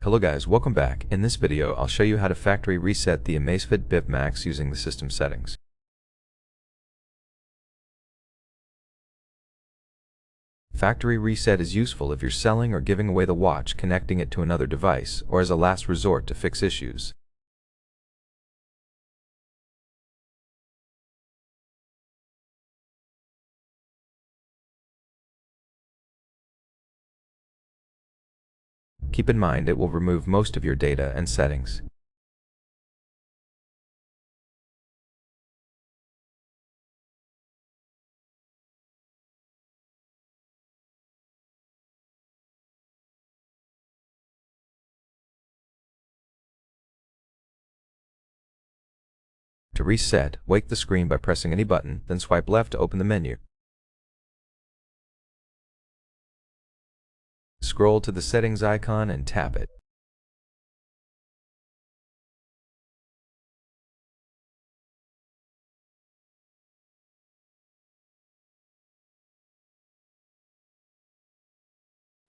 Hello guys, welcome back. In this video, I'll show you how to factory reset the Amazfit Bip Max using the system settings. Factory reset is useful if you're selling or giving away the watch, connecting it to another device, or as a last resort to fix issues. Keep in mind it will remove most of your data and settings. To reset, wake the screen by pressing any button, then swipe left to open the menu. Scroll to the settings icon and tap it.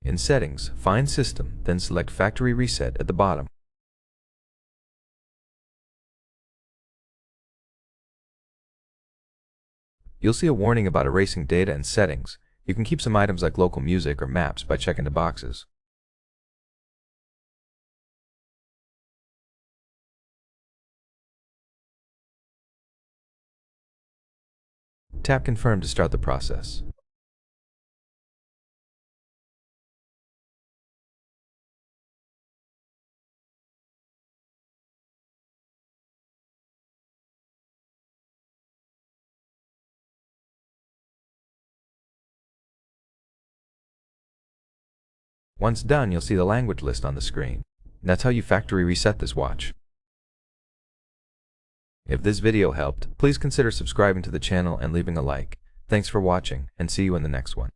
In Settings, find System, then select Factory Reset at the bottom. You'll see a warning about erasing data and settings. You can keep some items like local music or maps by checking the boxes. Tap Confirm to start the process. Once done, you'll see the language list on the screen. That's how you factory reset this watch. If this video helped, please consider subscribing to the channel and leaving a like. Thanks for watching, and see you in the next one.